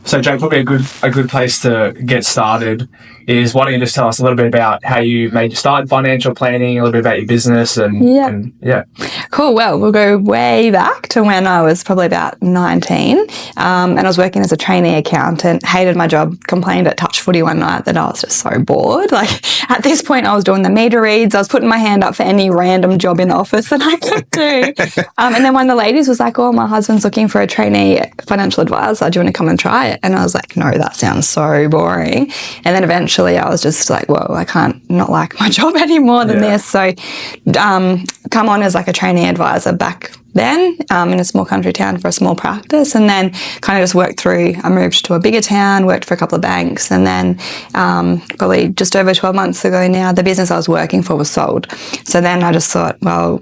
So, Jay, probably a good place to get started is, why don't you just tell us a little bit about how you made your start in financial planning, a little bit about your business, and Cool. Well, we'll go way back to when I was probably about 19, and I was working as a trainee accountant. Hated my job. Complained at touch footy one night that I was just so bored. Like, at this point, I was doing the meter reads. I was putting my hand up for any random job in the office that I could do. And then one of the ladies was like, "Oh, my husband's looking for a trainee financial advisor. Do you want to come and try it?" And I was like, "No, that sounds so boring." And then eventually I was just like, "Whoa, I can't not like my job any more than this." So come on as like a trainee advisor back then in a small country town for a small practice, and then kind of just worked through. I moved to a bigger town, worked for a couple of banks, and then probably just over 12 months ago now, the business I was working for was sold. So then I just thought, well,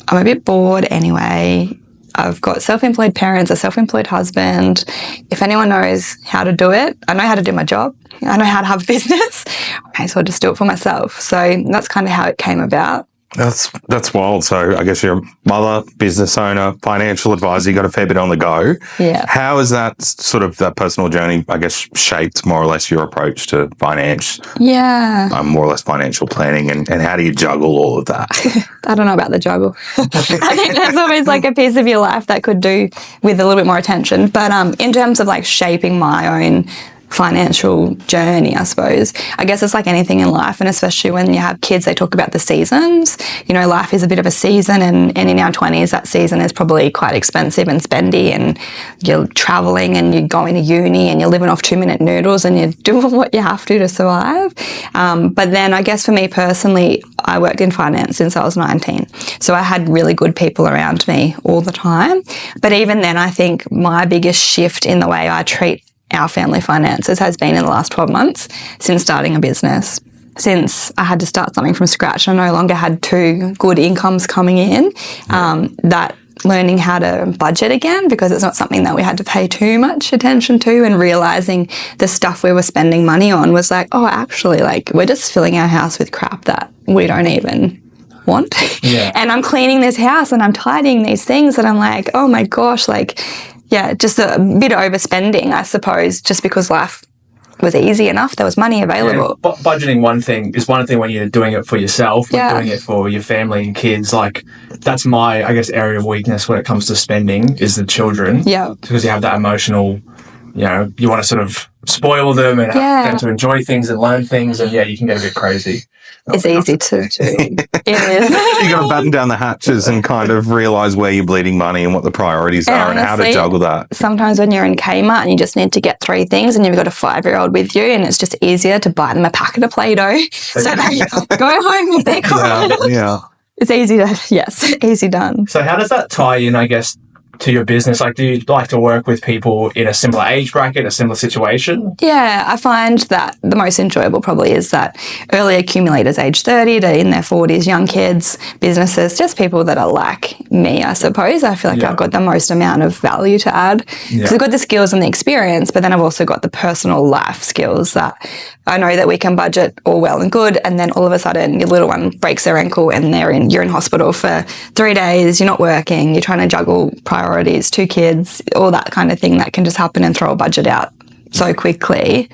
I'm a bit bored anyway. I've got self-employed parents, a self-employed husband. If anyone knows how to do it, I know how to do my job. I know how to have a business. I may as well just do it for myself. So that's kind of how it came about. That's wild. So I guess you're a mother, business owner, financial advisor. You got a fair bit on the go. Yeah. How has that sort of that personal journey, I guess, shaped more or less your approach to finance? Yeah. More or less financial planning, and how do you juggle all of that? I don't know about the juggle. I think there's always like a piece of your life that could do with a little bit more attention. But in terms of like shaping my own financial journey, I suppose, I guess it's like anything in life, and especially when you have kids, they talk about the seasons. You know, life is a bit of a season, and in our 20s, that season is probably quite expensive and spendy, and you're traveling and you're going to uni and you're living off 2-minute noodles and you're doing what you have to survive. But then I guess for me personally, I worked in finance since I was 19. So I had really good people around me all the time. But even then, I think my biggest shift in the way I treat our family finances has been in the last 12 months since starting a business. Since I had to start something from scratch, I no longer had two good incomes coming in, that learning how to budget again, because it's not something that we had to pay too much attention to, and realising the stuff we were spending money on was like, oh, actually, like, we're just filling our house with crap that we don't even want. Yeah. And I'm cleaning this house and I'm tidying these things and I'm like, oh my gosh, like, yeah, just a bit of overspending, I suppose, just because life was easy enough. There was money available. Yeah, budgeting is one thing when you're doing it for yourself, but doing it for your family and kids, like, that's my, I guess, area of weakness when it comes to spending is the children. Yeah. Because you have that emotional, you know, you want to sort of spoil them and have them to enjoy things and learn things, and you can get a bit crazy. It's easy to it is. You got to batten down the hatches and kind of realise where you're bleeding money and what the priorities are, and how to juggle that. Sometimes when you're in Kmart and you just need to get 3 things and you've got a 5-year-old with you, and it's just easier to buy them a packet of Play-Doh so they go home with their car. Yeah. It's easy done. So how does that tie in, I guess, to your business? Like, do you like to work with people in a similar age bracket, a similar situation? Yeah, I find that the most enjoyable probably is that early accumulators, age 30 to in their 40s, young kids, businesses, just people that are like me, I suppose. I feel like I've got the most amount of value to add because I've got the skills and the experience, but then I've also got the personal life skills that I know that we can budget all well and good, and then all of a sudden your little one breaks their ankle and you're in hospital for 3 days, you're not working, you're trying to juggle priorities, 2 kids, all that kind of thing that can just happen and throw a budget out so quickly.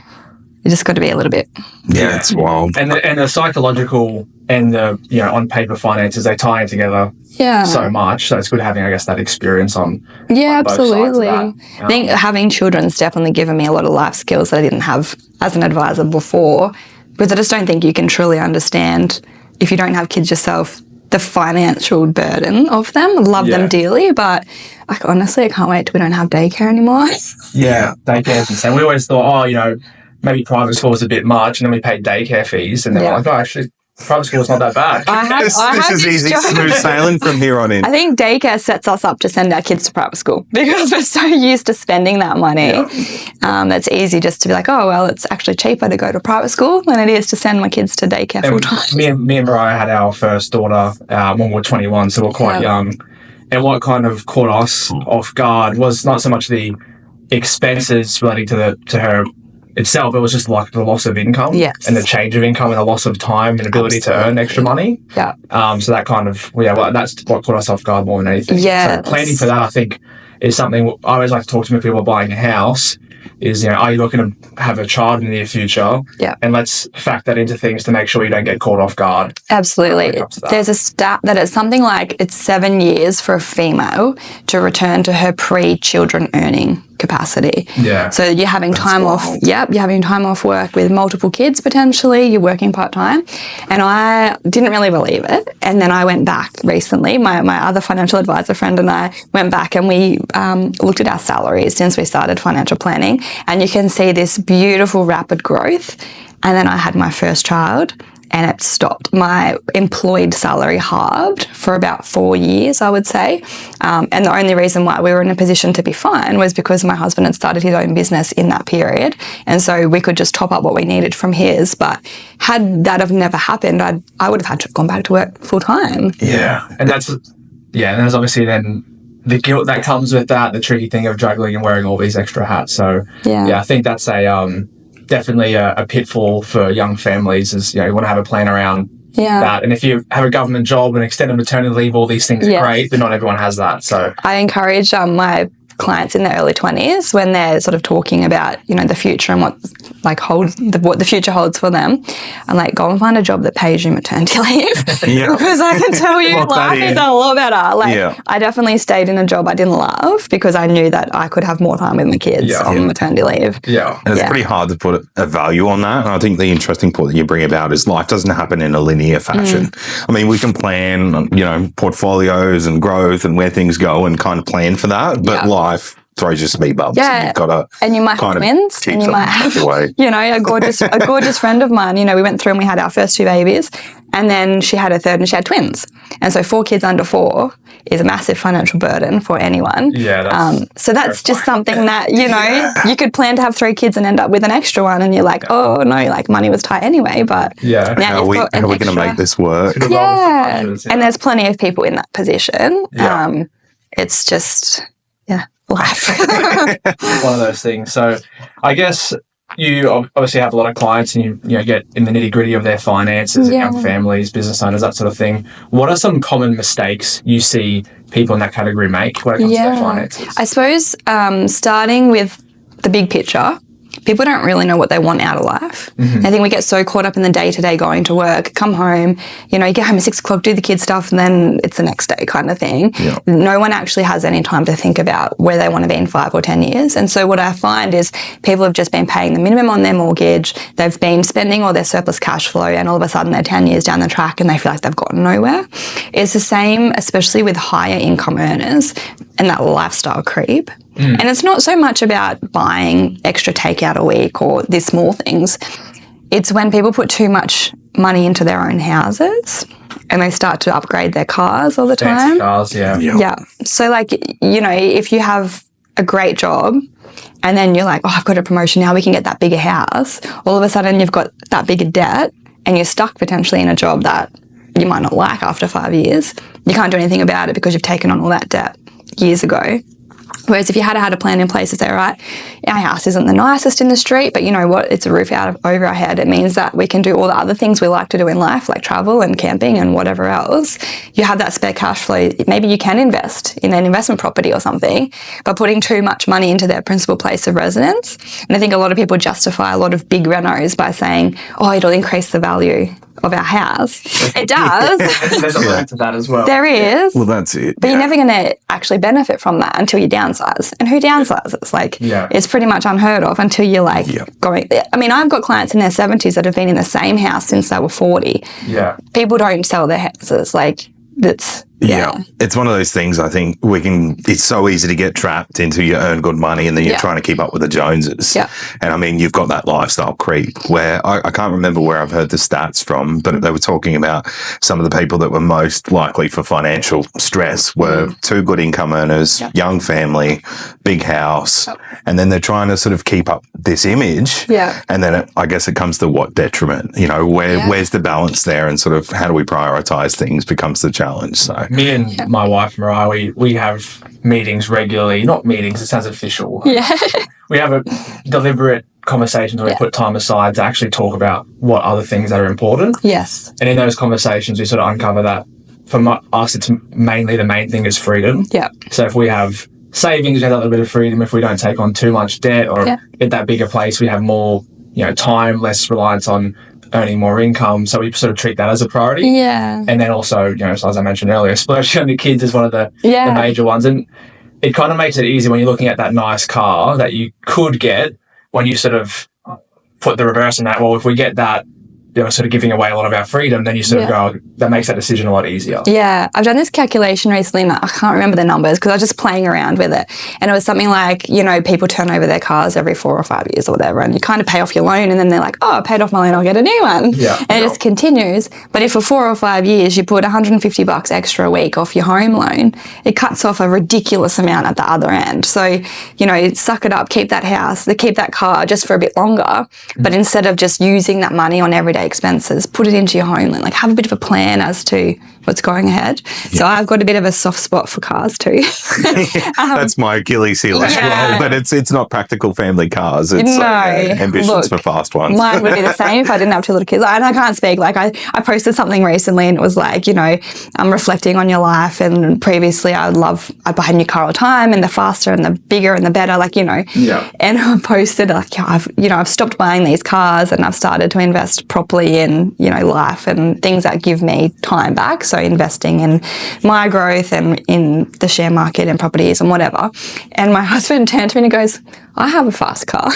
You just got to be a little bit. Yeah, it's wild. And the psychological and the, you know, on paper finances, they tie in together so much. So it's good having, I guess, that experience on absolutely. Both sides of that. I think having children's definitely given me a lot of life skills that I didn't have as an advisor before, because I just don't think you can truly understand, if you don't have kids yourself, the financial burden of them. I love them dearly, but like, honestly, I can't wait till we don't have daycare anymore. Yeah, daycare is insane. We always thought, oh, you know, maybe private school is a bit much, and then we paid daycare fees, and then we're like, oh, actually, private school is not that bad. This is easy, smooth sailing from here on in. I think daycare sets us up to send our kids to private school because we're so used to spending that money. It's easy just to be like, oh, well, it's actually cheaper to go to private school than it is to send my kids to daycare full time. Me and Mariah had our first daughter when we were 21, so we're quite young. And what kind of caught us off guard was not so much the expenses relating to her itself, it was just like the loss of income and the change of income and the loss of time and ability to earn extra money. So that kind of, that's what caught us off guard more than anything. So planning for that, I think, is something I always like to talk to people buying a house is, are you looking to have a child in the near future? Yeah. And let's factor that into things to make sure you don't get caught off guard. Absolutely. There's a stat that it's something like it's 7 years for a female to return to her pre-children earning capacity. Yeah. So you're having time off. Yep. You're having time off work with multiple kids potentially. You're working part-time. And I didn't really believe it. And then I went back recently. My other financial advisor friend and I went back and we looked at our salaries since we started financial planning. And you can see this beautiful rapid growth. And then I had my first child and it stopped. My employed salary halved for about 4 years, I would say. And the only reason why we were in a position to be fine was because my husband had started his own business in that period. And so we could just top up what we needed from his. But had that have never happened, I would have had to have gone back to work full time. Yeah. And and there's obviously then the guilt that comes with that, the tricky thing of juggling and wearing all these extra hats. So I think that's definitely a pitfall for young families is, you want to have a plan around that. And if you have a government job and extended maternity leave, all these things are great, but not everyone has that. So I encourage my clients in their early 20s when they're sort of talking about, the future and what the future holds for them. I'm like, go and find a job that pays you maternity leave. Because I can tell you life is a lot better. I definitely stayed in a job I didn't love because I knew that I could have more time with my kids on maternity leave. Yeah. And it's pretty hard to put a value on that. And I think the interesting point that you bring about is life doesn't happen in a linear fashion. I mean, we can plan, portfolios and growth and where things go and kind of plan for that. But life throws you speed bumps. Yeah. And you've got to and you might have twins. And you might have, a gorgeous friend of mine, we went through and we had our first 2 babies and then she had a third and she had twins. And so 4 kids under 4 is a massive financial burden for anyone. Yeah. So that's just something that, you could plan to have 3 kids and end up with an extra one and you're like, oh no, money was tight anyway. But how are we going to make this work? Yeah. And there's plenty of people in that position. It's just, life. One of those things. So I guess you obviously have a lot of clients and you get in the nitty gritty of their finances, young families, business owners, that sort of thing. What are some common mistakes you see people in that category make when it comes to their finances? I suppose starting with the big picture, people don't really know what they want out of life. I think we get so caught up in the day-to-day going to work, come home, you get home at 6 o'clock, do the kids stuff, and then it's the next day kind of thing. Yeah. No one actually has any time to think about where they want to be in 5 or 10 years. And so what I find is people have just been paying the minimum on their mortgage, they've been spending all their surplus cash flow, and all of a sudden they're 10 years down the track and they feel like they've gotten nowhere. It's the same, especially with higher income earners and that lifestyle creep. And it's not so much about buying extra takeout a week or these small things. It's when people put too much money into their own houses and they start to upgrade their cars all the time. Fancy cars, yeah. So if you have a great job and then you're like, I've got a promotion now, we can get that bigger house. All of a sudden you've got that bigger debt and you're stuck potentially in a job that you might not like after 5 years. You can't do anything about it because you've taken on all that debt years ago. Whereas if you had a plan in place to say, right, our house isn't the nicest in the street, but you know what, it's a roof over our head. It means that we can do all the other things we like to do in life, like travel and camping and whatever else. You have that spare cash flow. Maybe you can invest in an investment property or something, but putting too much money into their principal place of residence. And I think a lot of people justify a lot of big renos by saying, oh, it'll increase the value of our house. It does. There's a limit to that as well. There is. Well, that's it. But you're never going to actually benefit from that until you downsize. And who downsizes? It's pretty much unheard of until you're going. I mean, I've got clients in their 70s that have been in the same house since they were 40. Yeah. People don't sell their houses. It's one of those things. I think it's so easy to get trapped into you earn good money and then you're trying to keep up with the Joneses. Yeah. And I mean, you've got that lifestyle creep where I can't remember where I've heard the stats from, but they were talking about some of the people that were most likely for financial stress were 2 good income earners, young family, big house, and then they're trying to sort of keep up this image. Yeah. And then I guess it comes to what detriment, where's the balance there and sort of how do we prioritize things becomes the challenge. So me and my wife Mariah, we have meetings regularly. Not meetings, it sounds official. Yeah. We have a deliberate conversations where we put time aside to actually talk about what other things that are important. Yes. And in those conversations, we sort of uncover that for us, it's mainly the main thing is freedom. Yeah. So if we have savings, we have that little bit of freedom if we don't take on too much debt, or at that bigger place, we have more, time, less reliance on earning more income. So we sort of treat that as a priority. Yeah. And then also, so as I mentioned earlier, splurging on the kids is one of the major ones. And it kind of makes it easy when you're looking at that nice car that you could get, when you sort of put the reverse on that. Well, if we get that, sort of giving away a lot of our freedom, then you sort of go, that makes that decision a lot easier. Yeah. I've done this calculation recently, and I can't remember the numbers because I was just playing around with it. And it was something like, people turn over their cars every 4 or 5 years or whatever, and you kind of pay off your loan, and then they're like, oh, I paid off my loan, I'll get a new one. Yeah. And it just continues. But if for 4 or 5 years you put $150 extra a week off your home loan, it cuts off a ridiculous amount at the other end. So, suck it up, keep that house, keep that car just for a bit longer. But instead of just using that money on everyday expenses, put it into your home loan. Like, have a bit of a plan as to what's going ahead. So I've got a bit of a soft spot for cars too. That's my Achilles heel as well, but it's not practical family cars. It's ambitions for fast ones. Mine would be the same if I didn't have 2 little kids. And I can't speak. Like, I posted something recently, and it was like, I'm reflecting on your life, and previously I'd buy a new car all the time, and the faster and the bigger and the better, and I posted like, I've stopped buying these cars, and I've started to invest properly in, life and things that give me time back. So investing in my growth and in the share market and properties and whatever. And my husband turned to me and he goes, I have a fast car.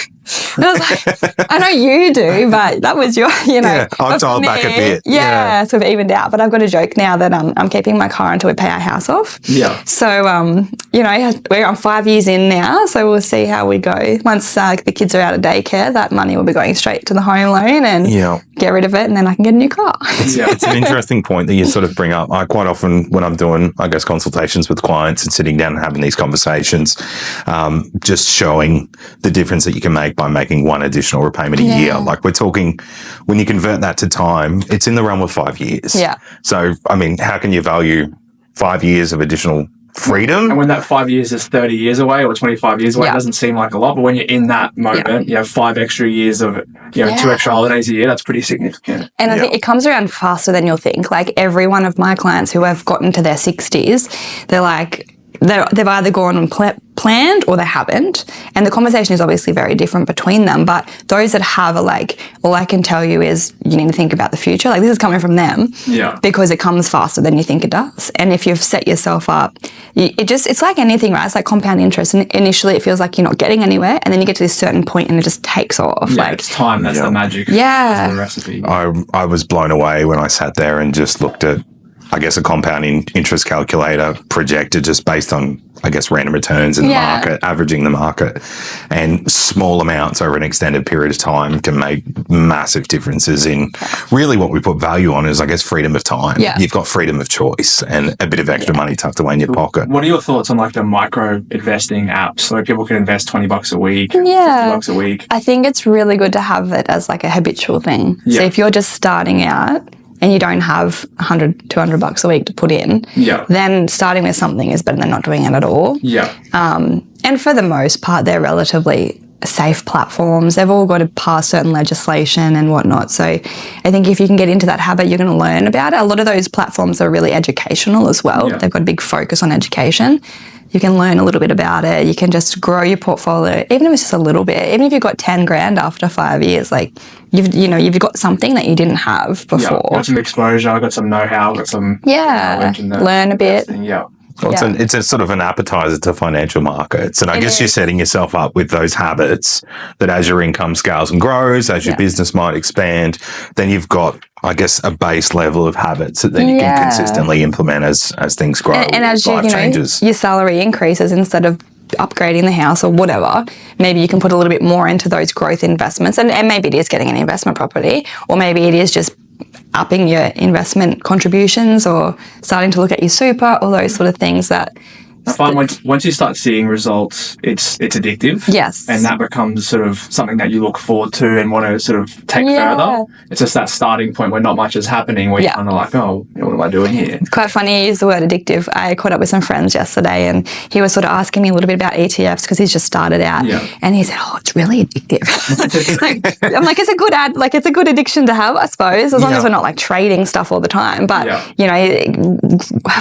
And I was like, I know you do, but that was your, I've dialed back a bit. Yeah, sort of evened out. But I've got a joke now that I'm keeping my car until we pay our house off. Yeah. So, we're on 5 years in now, so we'll see how we go. Once the kids are out of daycare, that money will be going straight to the home loan and get rid of it, and then I can get a new car. It's an interesting point that you sort of bring up. I quite often, when I'm doing, consultations with clients and sitting down and having these conversations, just showing the difference that you can make by making one additional repayment a year. Like, we're talking, when you convert that to time, it's in the realm of 5 years. Yeah. So, how can you value 5 years of additional freedom? And when that 5 years is 30 years away or 25 years away, it doesn't seem like a lot. But when you're in that moment, you have 5 extra years of, 2 extra holidays a year. That's pretty significant. And I think it comes around faster than you'll think. Like, every one of my clients who have gotten to their 60s, they're like, they've either gone and planned or they haven't. And the conversation is obviously very different between them. But those that have are like, all I can tell you is you need to think about the future. Like, this is coming from them. Yeah. Because it comes faster than you think it does. And if you've set yourself up, it's like anything, right? It's like compound interest. And initially it feels like you're not getting anywhere. And then you get to this certain point and it just takes off. Yeah, it's time. That's the magic. Yeah. That's the recipe. I was blown away when I sat there and just looked at, a compounding interest calculator projected just based on, random returns in the market, averaging the market, and small amounts over an extended period of time can make massive differences in really what we put value on is, freedom of time. Yeah. You've got freedom of choice and a bit of extra money tucked away in your pocket. What are your thoughts on the micro investing apps where people can invest $20 a week, Yeah. $50 a week? I think it's really good to have it as like a habitual thing. Yeah. So if you're just starting out and you don't have $100, $200 a week to put in, then starting with something is better than not doing it at all. Yeah. And for the most part, they're relatively safe platforms. They've all got to pass certain legislation and whatnot. So I think if you can get into that habit, you're going to learn about it. A lot of those platforms are really educational as well. Yeah. They've got a big focus on education. You can learn a little bit about it. You can just grow your portfolio, even if it's just a little bit. Even if you've got 10 grand after 5 years, you've got something that you didn't have before. Yeah, got some exposure, got some know-how, got some knowledge in that. Learn a bit. Yeah. Well, it's a sort of an appetizer to financial markets. And I guess you're setting yourself up with those habits that as your income scales and grows, as your business might expand, then you've got, a base level of habits that then you can consistently implement as things grow. And as life changes. Your salary increases, instead of upgrading the house or whatever, maybe you can put a little bit more into those growth investments. And maybe it is getting an investment property, or maybe it is just upping your investment contributions or starting to look at your super, all those sort of things that... I find once you start seeing results, it's addictive. Yes. And that becomes sort of something that you look forward to and want to sort of take further. It's just that starting point where not much is happening, where you're kind of like, oh, what am I doing here? It's quite funny you use the word addictive. I caught up with some friends yesterday and he was sort of asking me a little bit about ETFs because he's just started out. Yeah. And he said, oh, it's really addictive. I'm like, it's a good it's a good addiction to have, I suppose, as long as we're not trading stuff all the time. But,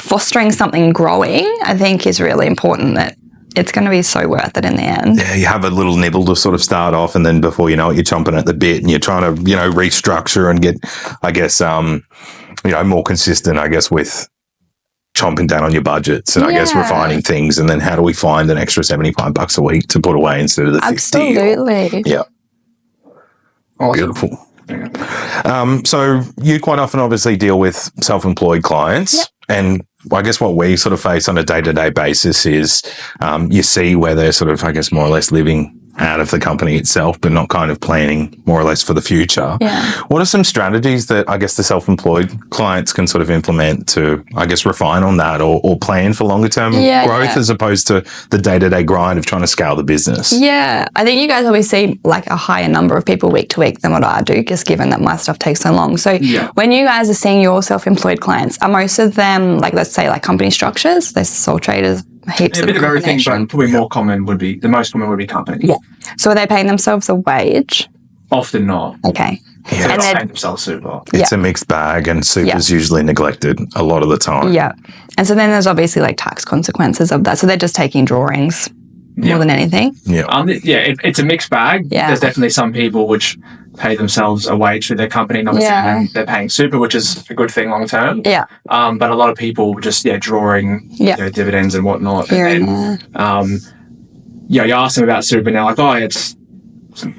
fostering something growing, I think, is really important that it's going to be so worth it in the end. Yeah, you have a little nibble to sort of start off, and then before you know it, you're chomping at the bit, and you're trying to, restructure and get, I guess, more consistent, I guess, with chomping down on your budgets and I guess refining things. And then how do we find an extra $75 a week to put away instead of the 50? Absolutely. Yeah. Awesome. Beautiful. So you quite often obviously deal with self-employed clients, and I guess what we sort of face on a day-to-day basis is you see where they're sort of, I guess, more or less living out of the company itself, but not kind of planning more or less for the future. Yeah. What are some strategies that I guess the self-employed clients can sort of implement to, I guess, refine on that or plan for longer term growth as opposed to the day-to-day grind of trying to scale the business? Yeah. I think you guys always see like a higher number of people week to week than what I do, just given that my stuff takes so long. So when you guys are seeing your self-employed clients, are most of them like, let's say like company structures, there's sole traders, heaps a bit of everything, but probably the most common would be company. Yeah. So are they paying themselves a wage? Often not. Okay. Yeah. And They're then paying themselves super. It's a mixed bag, and super's usually neglected a lot of the time. Yeah. And so then there's obviously like tax consequences of that. So they're just taking drawings more than anything. Yeah. It's a mixed bag. Yeah. There's definitely some people which pay themselves a wage through their company, not necessarily they're paying super, which is a good thing long term. Yeah. But a lot of people just drawing dividends and whatnot. Here and then, you ask them about super and they're like, oh, it's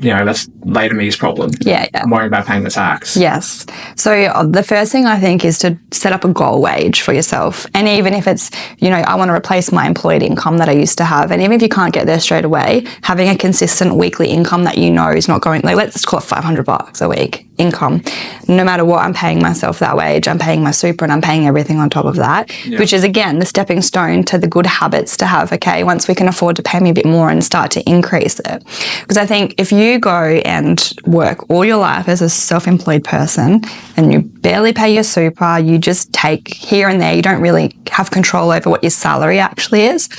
that's later me's problem. Yeah. I'm worrying about paying the tax. Yes. So the first thing I think is to set up a goal wage for yourself. And even if it's, I want to replace my employed income that I used to have. And even if you can't get there straight away, having a consistent weekly income that is not going, like, let's call it $500 a week income. No matter what, I'm paying myself that wage. I'm paying my super and I'm paying everything on top of that, which is, again, the stepping stone to the good habits to have. Okay, once we can afford to pay me a bit more and start to increase it. Because I think if you go and work all your life as a self-employed person and you barely pay your super, you just take here and there, you don't really have control over what your salary actually is.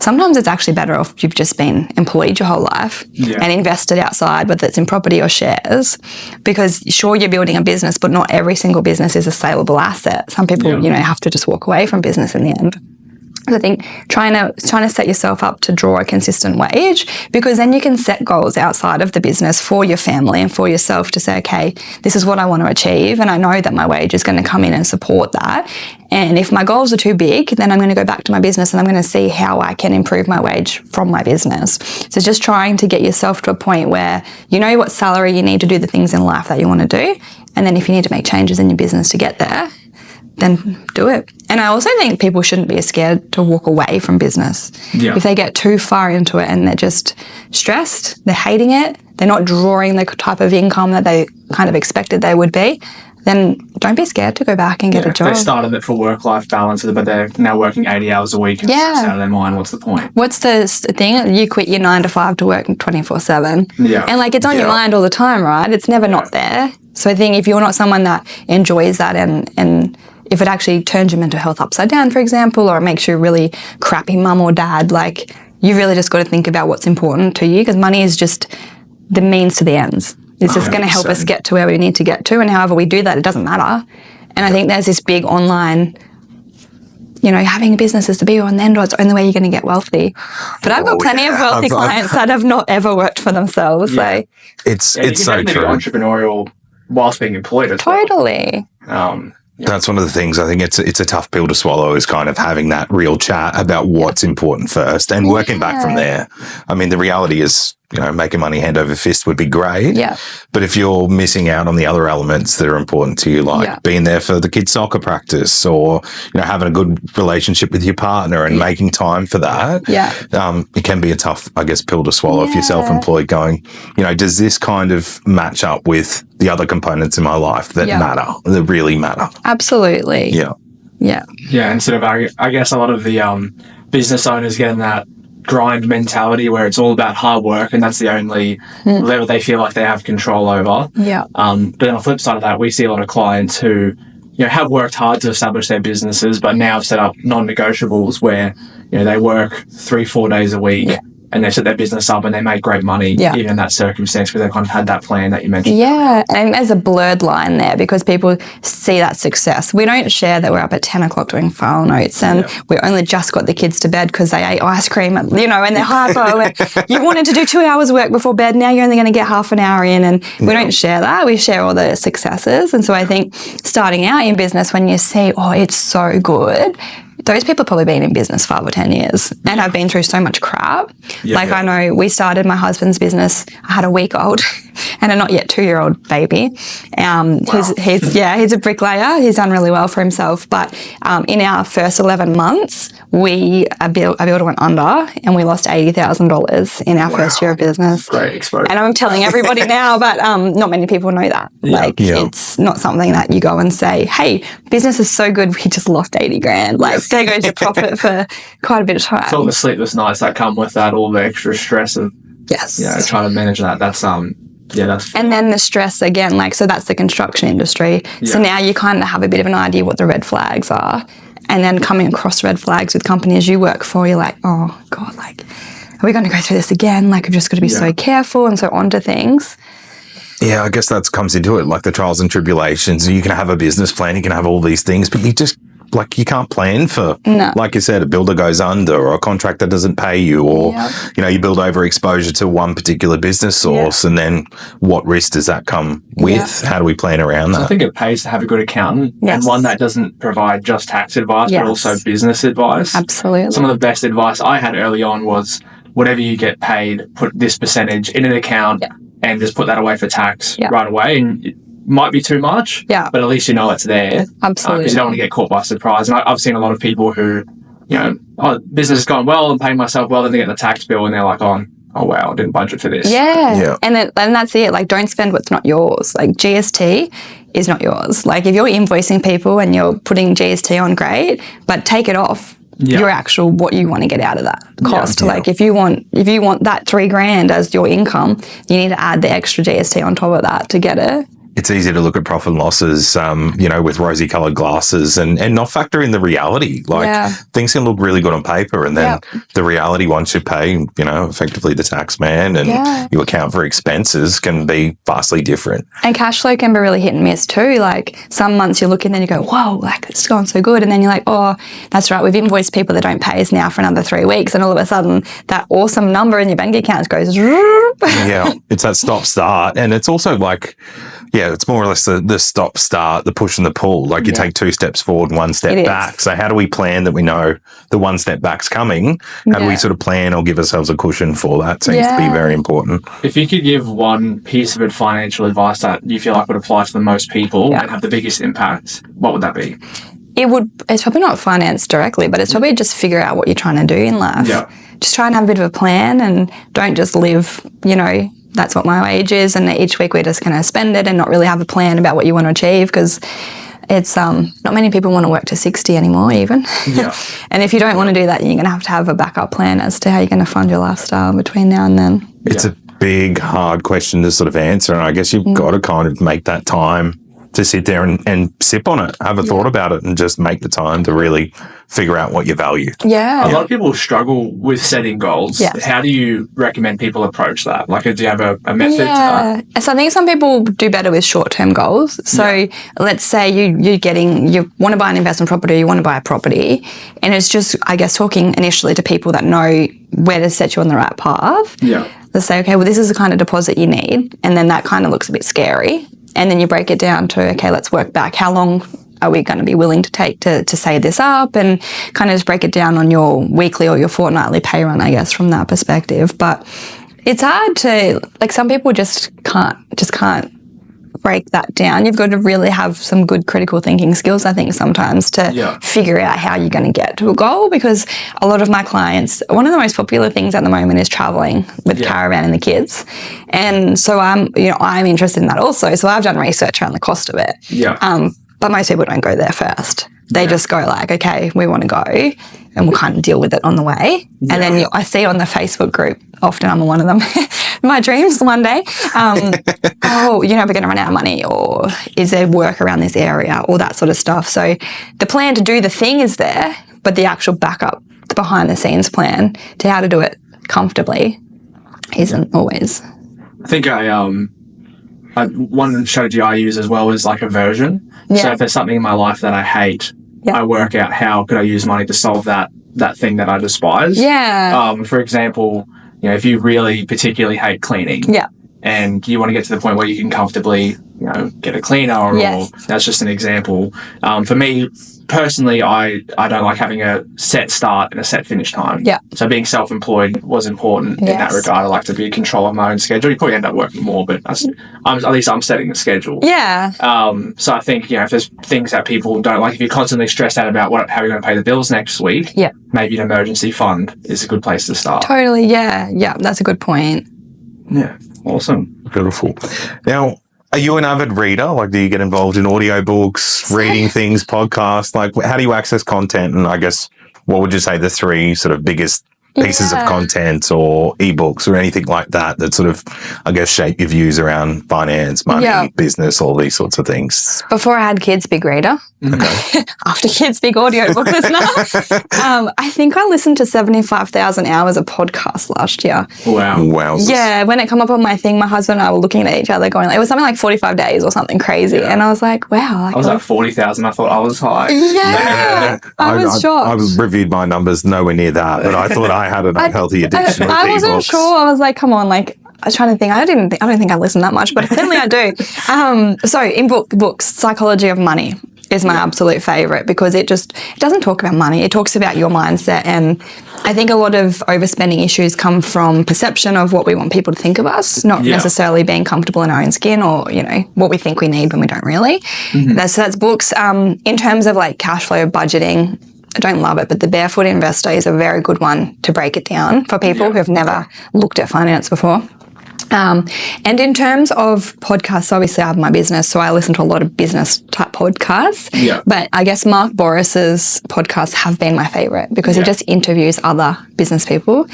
Sometimes it's actually better off you've just been employed your whole life and invested outside, whether it's in property or shares, because sure, you're building a business, but not every single business is a saleable asset. Some people, have to just walk away from business in the end. I think trying to set yourself up to draw a consistent wage, because then you can set goals outside of the business for your family and for yourself to say, okay, this is what I want to achieve, and I know that my wage is going to come in and support that. And if my goals are too big, then I'm going to go back to my business and I'm going to see how I can improve my wage from my business. So just trying to get yourself to a point where you know what salary you need to do the things in life that you want to do, and then if you need to make changes in your business to get there, then do it. And I also think people shouldn't be scared to walk away from business. Yeah. If they get too far into it and they're just stressed, they're hating it, they're not drawing the type of income that they kind of expected they would be, then don't be scared to go back and get a job. They started it for work-life balance, but they're now working 80 hours a week and it's out of their mind. What's the point? What's the thing? You quit your 9 to 5 to work 24/7. Yeah. And like it's on your mind all the time, right? It's never not there. So I think if you're not someone that enjoys that and if it actually turns your mental health upside down, for example, or it makes you a really crappy mum or dad, like you really just got to think about what's important to you, because money is just the means to the ends. It's just going to help us get to where we need to get to, and however we do that, it doesn't matter. And I think there's this big online, having a business is the be all and the end all. It's the only way you're going to get wealthy. But I've got plenty of wealthy clients that have not ever worked for themselves. Yeah. So it's so true. Entrepreneurial whilst being employed as totally. That's one of the things I think it's a tough pill to swallow, is kind of having that real chat about what's important first and working back from there. I mean, the reality is, making money hand over fist would be great. Yeah. But if you're missing out on the other elements that are important to you, like being there for the kids' soccer practice or, having a good relationship with your partner and making time for that, it can be a tough, I guess, pill to swallow if you're self-employed, going, does this kind of match up with the other components in my life that matter, that really matter? Absolutely. Yeah. Yeah. Yeah. Instead of, I guess a lot of the business owners getting that grind mentality where it's all about hard work and that's the only level they feel like they have control over. Yeah. But on the flip side of that, we see a lot of clients who, have worked hard to establish their businesses, but now have set up non-negotiables where, they work 3-4 days a week and they set their business up and they made great money even in that circumstance because they kind of had that plan that you mentioned. Yeah, and there's a blurred line there because people see that success. We don't share that we're up at 10 o'clock doing file notes and we only just got the kids to bed because they ate ice cream, and they're hyper. And you wanted to do 2 hours work before bed, now you're only going to get half an hour in, and we don't share that. We share all the successes. And so I think starting out in business, when you see, oh, it's so good, those people have probably been in business 5 or 10 years and have been through so much crap. I know we started my husband's business. I had a week-old and a not yet 2-year-old baby. He's a bricklayer. He's done really well for himself. But in our first 11 months, a builder went under and we lost $80,000 in our first year of business. Great exposure. And I'm telling everybody now, but not many people know that. It's not something that you go and say, hey, business is so good, we just lost 80 grand. There goes your profit for quite a bit of time. It's all the sleepless nights that come with that, all the extra stress of trying to manage that. That's and then the stress again, so that's the construction industry. So now you kind of have a bit of an idea what the red flags are. And then coming across red flags with companies you work for, you're like, oh God, are we going to go through this again? We've just got to be so careful and so onto things. Yeah, I guess that comes into it, like the trials and tribulations. You can have a business plan, you can have all these things, but you just, you can't plan for, like you said, a builder goes under or a contractor doesn't pay you or, you build over exposure to one particular business source and then what risk does that come with? How do we plan around that? I think it pays to have a good accountant and one that doesn't provide just tax advice but also business advice. Absolutely. Some of the best advice I had early on was whatever you get paid, put this percentage in an account and just put that away for tax right away. And it might be too much, but at least you know it's there. Absolutely. Because you don't want to get caught by surprise. And I've seen a lot of people who, business has gone well, I'm paying myself well, then they get the tax bill and they're like, oh wow, I didn't budget for this. Yeah. And that's it. Don't spend what's not yours. GST is not yours. If you're invoicing people and you're putting GST on, great, but take it off. Your actual what you want to get out of that cost. If you want that $3,000 as your income, you need to add the extra GST on top of that to get it. It's easy to look at profit and losses, with rosy-coloured glasses and not factor in the reality. Things can look really good on paper, and then the reality, once you pay, effectively the tax man and you account for expenses, can be vastly different. And cash flow can be really hit and miss too. Some months you look in and you go, whoa, it's gone so good. And then you're like, oh, that's right, we've invoiced people that don't pay us now for another 3 weeks. And all of a sudden, that awesome number in your bank account goes, it's that stop-start. And it's also it's more or less the stop-start, the push and the pull. You take 2 steps forward and 1 step back. So how do we plan that we know the 1 step back's coming? How do we sort of plan or give ourselves a cushion for that? Seems to be very important. If you could give one piece of financial advice that you feel like would apply to the most people and have the biggest impact, what would that be? It's probably not finance directly, but it's probably just figure out what you're trying to do in life. Yeah. Just try and have a bit of a plan and don't just live, that's what my wage is, and each week we're just going to spend it and not really have a plan about what you want to achieve, because it's not many people want to work to 60 anymore even. Yeah. And if you don't want to do that, you're going to have a backup plan as to how you're going to fund your lifestyle between now and then. It's a big, hard question to sort of answer, and I guess you've got to kind of make that time to sit there and sip on it, have a thought about it, and just make the time to really figure out what you value. Yeah. A lot of people struggle with setting goals. Yes. How do you recommend people approach that? Do you have a method to that? So I think some people do better with short-term goals. So let's say you want to buy an investment property, you want to buy a property, and it's just, I guess, talking initially to people that know where to set you on the right path. Yeah. Let's say, okay, well, this is the kind of deposit you need, and then that kind of looks a bit scary. And then you break it down to, okay, let's work back. How long are we going to be willing to take to save this up? And kind of just break it down on your weekly or your fortnightly pay run, I guess, from that perspective. But it's hard to, some people just can't break that down. You've got to really have some good critical thinking skills, I think, sometimes to figure out how you're going to get to a goal, because a lot of my clients, one of the most popular things at the moment is traveling with caravan and the kids. And so I'm interested in that also. So I've done research around the cost of it. Yeah. But most people don't go there first. They just go okay, we want to go, and we'll kind of deal with it on the way. Yeah. And then I see on the Facebook group, often I'm one of them, my dreams one day, we're going to run out of money, or is there work around this area, all that sort of stuff. So the plan to do the thing is there, but the actual backup, the behind the scenes plan to how to do it comfortably isn't always. I think one strategy I use as well is like aversion. Yeah. So if there's something in my life that I hate, I work out how could I use money to solve that thing that I despise. Yeah. For example, if you really particularly hate cleaning, and you want to get to the point where you can comfortably, get a cleaner, or that's just an example. For me personally, I don't like having a set start and a set finish time. Yeah. So being self-employed was important in that regard. I like to be in control of my own schedule. You probably end up working more, but at least I'm setting the schedule. Yeah. So I think, if there's things that people don't like, if you're constantly stressed out about how you're going to pay the bills next week, maybe an emergency fund is a good place to start. Totally. Yeah. Yeah. That's a good point. Yeah. Awesome. Beautiful. Now, are you an avid reader? Like, do you get involved in audiobooks, reading things, podcasts? Like, how do you access content? And I guess, what would you say the three sort of biggest pieces of content or ebooks or anything like that sort of, I guess, shape your views around finance, money, business, all these sorts of things? Before I had kids, big reader. Okay. After kids, big audiobook listener. I think I listened to 75,000 hours of podcasts last year. Wow. Yeah, when it come up on my thing, my husband and I were looking at each other going, it was something like 45 days or something crazy. Yeah. And I was like, wow. I was at 40,000. I thought I was high. Yeah. I was shocked. I reviewed my numbers, nowhere near that, but I thought I had an unhealthy addiction. I wasn't sure. I was like, come on, I was trying to think. I don't think I listened that much, but clearly I do. So in books, Psychology of Money is my absolute favorite because it doesn't talk about money. It talks about your mindset. And I think a lot of overspending issues come from perception of what we want people to think of us, not necessarily being comfortable in our own skin or, what we think we need when we don't really. That's books. In terms of like cash flow budgeting, I don't love it, but The Barefoot Investor is a very good one to break it down for people who have never looked at finance before. And in terms of podcasts, obviously I have my business, so I listen to a lot of business type podcasts. Yeah. But I guess Mark Boris's podcasts have been my favorite because he just interviews other business people.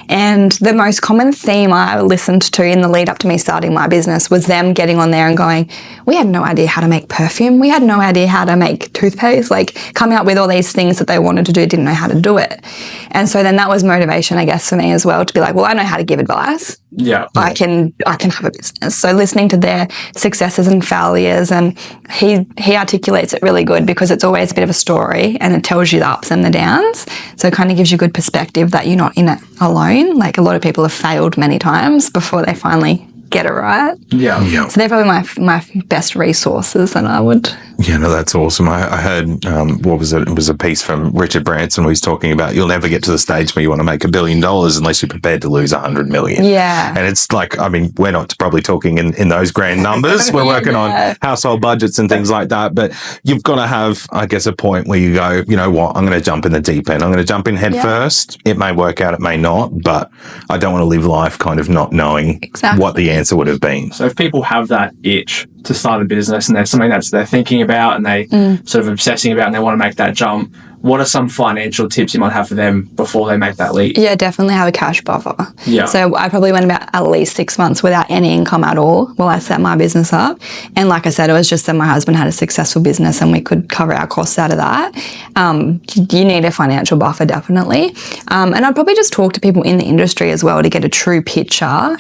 And the most common theme I listened to in the lead up to me starting my business was them getting on there and going, we had no idea how to make perfume. We had no idea how to make toothpaste, like coming up with all these things that they wanted to do, didn't know how to do it. And so then that was motivation, I guess, for me as well, to be like, well, I know how to give advice. Yeah. I can have a business. So listening to their successes and failures, and he articulates it really good because it's always a bit of a story and it tells you the ups and the downs. So it kind of gives you good perspective that you're not in it alone. Like a lot of people have failed many times before they finally get it right. Yeah. So they're probably my best resources, and I would. Yeah, no, that's awesome. I heard, what was it? It was a piece from Richard Branson where he's talking about you'll never get to the stage where you want to make $1 billion unless you're prepared to lose 100 million. Yeah. And it's like, I mean, we're not probably talking in those grand numbers. We're working on household budgets and things like that. But you've got to have, I guess, a point where you go, you know what, I'm going to jump in the deep end. I'm going to jump in head first. It may work out, it may not, but I don't want to live life kind of not knowing what the answer would have been. So if people have that itch to start a business and there's something they're thinking about and they sort of obsessing about and they want to make that jump, what are some financial tips you might have for them before they make that leap? Yeah, definitely have a cash buffer. Yeah. So I probably went about at least 6 months without any income at all while I set my business up. And like I said, it was just that my husband had a successful business and we could cover our costs out of that. You need a financial buffer, definitely. And I'd probably just talk to people in the industry as well to get a true picture.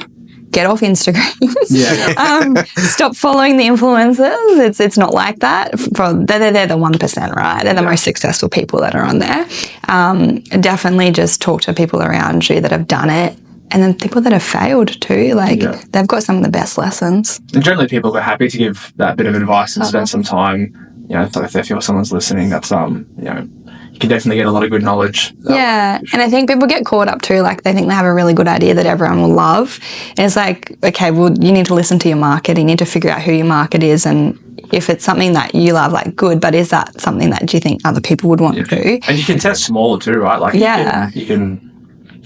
Get off Instagram. Stop following the influencers. It's not like that. They're the 1%, right? They're the most successful people that are on there. Definitely just talk to people around you that have done it. And then people that have failed too, they've got some of the best lessons. And generally people are happy to give that bit of advice and spend some time, if they feel someone's listening, that's, you can definitely get a lot of good knowledge. Yeah, and I think people get caught up too, like they think they have a really good idea that everyone will love. And it's like, okay, well, you need to listen to your market. You need to figure out who your market is and if it's something that you love, like good, but is that something that you think other people would want to do? And you can test smaller too, right? Like you can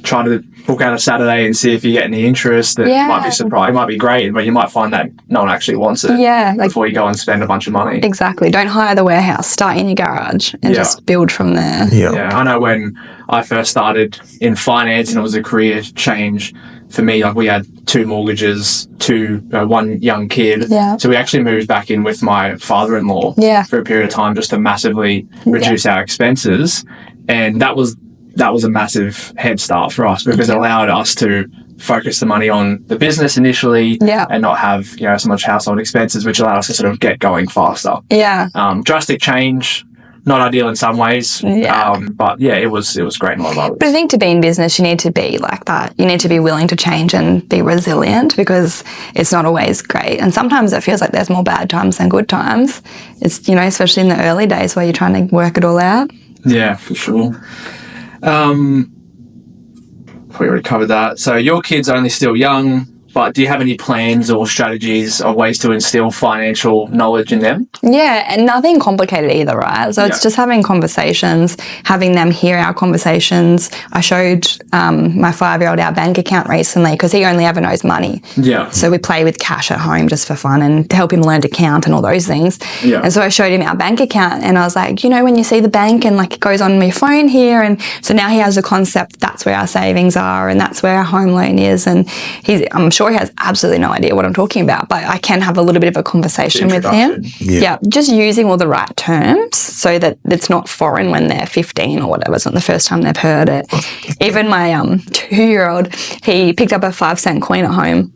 try to book out a Saturday and see if you get any interest. That might be surprised. It might be great, but you might find that no one actually wants it before you go and spend a bunch of money. Exactly. Don't hire the warehouse. Start in your garage and just build from there. Yeah. I know when I first started in finance and it was a career change for me, like we had 2 mortgages, 1 young kid. Yeah. So we actually moved back in with my father-in-law for a period of time just to massively reduce our expenses. And that was that was a massive head start for us because it allowed us to focus the money on the business initially and not have, so much household expenses, which allowed us to sort of get going faster. Yeah. Drastic change, not ideal in some ways. But yeah, it was great in a lot of others. But I think to be in business, you need to be like that. You need to be willing to change and be resilient because it's not always great. And sometimes it feels like there's more bad times than good times. It's, especially in the early days where you're trying to work it all out. Yeah, for sure. We already covered that. So your kid's only still young, but do you have any plans or strategies or ways to instill financial knowledge in them? Yeah, and nothing complicated either, right? So it's just having conversations, having them hear our conversations. I showed my 5-year-old our bank account recently because he only ever knows money. Yeah. So we play with cash at home just for fun and to help him learn to count and all those things. Yeah. And so I showed him our bank account and I was like, when you see the bank and like it goes on your phone here, and so now he has a concept that's where our savings are and that's where our home loan is, and I'm sure he has absolutely no idea what I'm talking about, but I can have a little bit of a conversation with him. Yeah, just using all the right terms so that it's not foreign when they're 15 or whatever. It's not the first time they've heard it. Even my 2-year-old, he picked up a 5-cent coin at home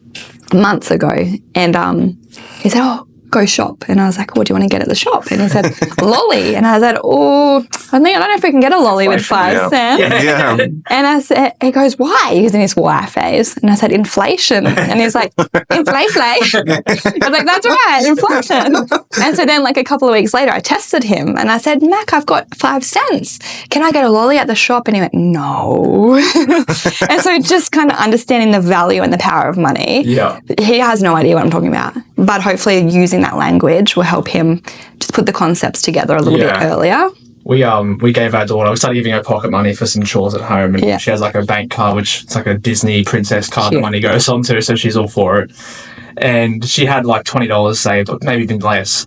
months ago, and he said, "Oh, go shop." And I was like, "What do you want to get at the shop?" And he said, "Lolly." And I said, "Oh, I don't know if we can get a lolly with 5 cents. Yeah. And I said, he goes, "Why?" He was in his why phase. And I said, "Inflation." And he's like, "Inflation." I was like, "That's right, inflation." And so then like a couple of weeks later, I tested him and I said, "Mac, I've got 5 cents. Can I get a lolly at the shop?" And he went, "No." And so just kind of understanding the value and the power of money. Yeah. He has no idea what I'm talking about, but hopefully using that language will help him just put the concepts together a little bit earlier. We gave our daughter, we started giving her pocket money for some chores at home, and she has like a bank card, which it's like a Disney princess card that money goes onto, so she's all for it. And she had like $20 saved, or maybe even less.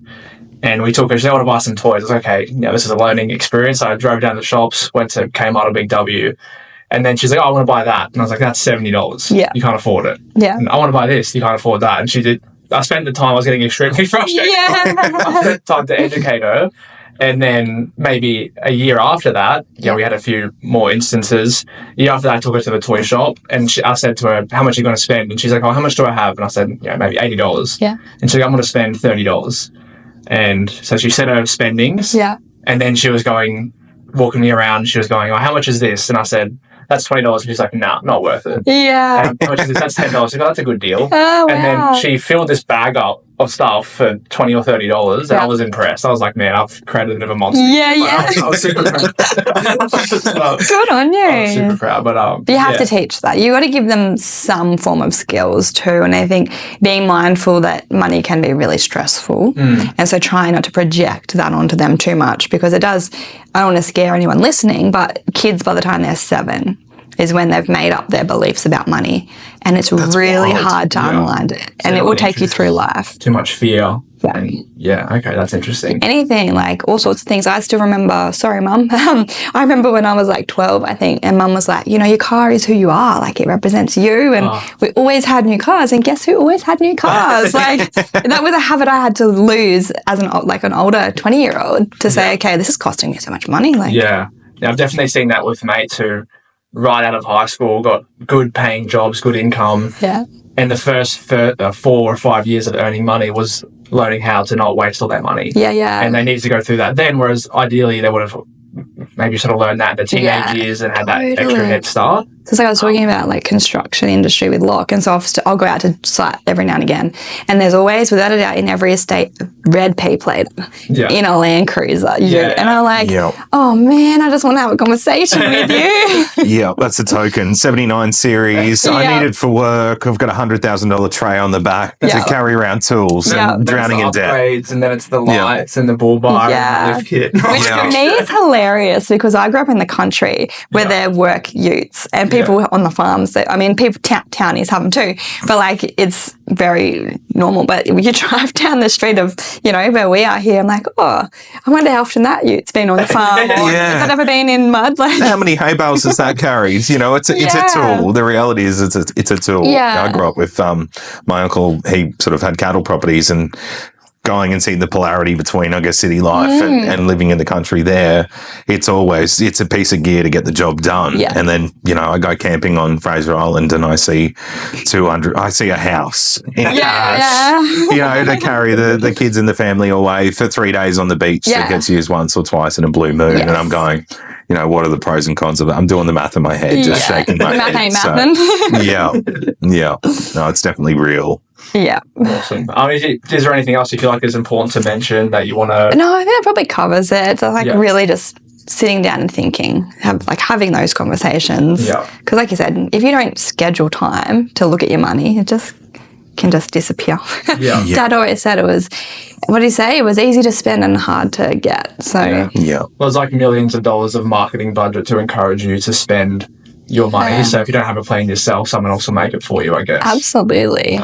And we took her, she said, "I want to buy some toys." I was like, "Okay, this is a learning experience." So I drove down to the shops, went to Kmart or Big W, and then she's like, "Oh, I want to buy that." And I was like, "That's $70. Yeah. You can't afford it." Yeah. And I want to buy this, you can't afford that. And she did. I spent the time, I was getting extremely frustrated. Yeah. I spent time to educate her. And then maybe a year after that, we had a few more instances. A year after that, I took her to the toy shop and I said to her, "How much are you going to spend?" And she's like, "Oh, how much do I have?" And I said, maybe $80. Yeah. And she's like, "I'm going to spend $30. And so she said her spendings. Yeah. And then she was walking me around. She was going, "Oh, how much is this?" And I said, "That's $20. And she's like, "Nah, not worth it." Yeah. And how much is this? "That's $10. She goes, "That's a good deal." Oh, wow. And then she filled this bag up of stuff for $20 or $30, and I was impressed. I was like, "Man, I've created a bit of a monster." Yeah, yeah. I was super proud. Good on you. I was super proud, but you have to teach that. You got to give them some form of skills too. And I think being mindful that money can be really stressful, and so trying not to project that onto them too much, because it does. I don't want to scare anyone listening, but kids by the time they're 7 is when they've made up their beliefs about money, and it's really hard to unwind it, and it will take you through life. Too much fear. Yeah. And okay, that's interesting. Anything, like all sorts of things. I still remember, sorry, Mum, I remember when I was like 12, I think, and Mum was like, your car is who you are, like it represents you, and we always had new cars, and guess who always had new cars? Like that was a habit I had to lose as an older 20-year-old to say, okay, this is costing me so much money. Like, I've definitely seen that with mates who right out of high school got good paying jobs, good income. Yeah. And the first 4 or 5 years of earning money was learning how to not waste all that money. Yeah, yeah. And they needed to go through that then, whereas ideally they would have maybe sort of learned that in the teenage years and had that extra head start. So it's like I was talking about like construction industry with Locke, and so I'll go out to site every now and again, and there's always, without a doubt, in every estate, red P plate in a Land Cruiser. And I'm like, oh man, I just want to have a conversation with you. Yeah, that's a token. 79 series. I need it for work. I've got a $100,000 tray on the back to carry around tools. And drowning in debt. And then it's the lights and the bull bar and the lift kit. Which for me is hilarious, because I grew up in the country where there work utes and people on the farms people, townies have them too, but like it's very normal. But you drive down the street of, where we are here, I'm like, oh, I wonder how often that ute's been on the farm. Or has that ever been in mud? Like, how many hay bales has that carried? It's a tool. The reality is it's a tool. Yeah. I grew up with my uncle. He sort of had cattle properties, and going and seeing the polarity between, I guess, city life and living in the country there, it's a piece of gear to get the job done. Yeah. And then, I go camping on Fraser Island and I see a house. To carry the kids and the family away for 3 days on the beach that gets used once or twice in a blue moon. Yes. And I'm going, what are the pros and cons of it? I'm doing the math in my head, just shaking my Math head. ain't mathin'. Yeah. No, it's definitely real. Yeah. Awesome. Is there anything else you feel like is important to mention that you want to? No, I think that probably covers it. So really just sitting down and thinking, having those conversations. Yeah. Because like you said, if you don't schedule time to look at your money, it just can just disappear. Yeah. Dad always said it was, what did he say? It was easy to spend and hard to get. So Yeah. Well, it's like millions of dollars of marketing budget to encourage you to spend your money. Yeah. So if you don't have a plan yourself, someone else will make it for you, I guess. Absolutely.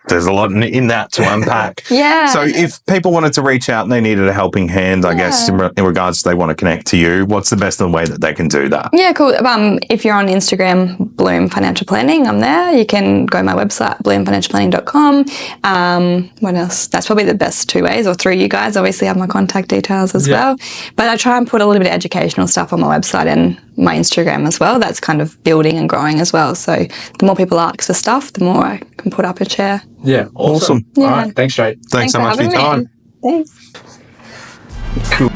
There's a lot in that to unpack. Yeah. So if people wanted to reach out and they needed a helping hand, I guess, in regards to they want to connect to you, what's the best way that they can do that? Yeah, cool. If you're on Instagram, Bloom Financial Planning, I'm there. You can go to my website, bloomfinancialplanning.com. What else? That's probably the best two ways, or through you guys. Obviously, have my contact details as well. But I try and put a little bit of educational stuff on my website and my Instagram as well. That's kind of building and growing as well. So the more people ask for stuff, the more I can put up and share. Yeah, awesome. Yeah. All right, thanks, Jayde. Thanks so much for your time. Thanks. Cool.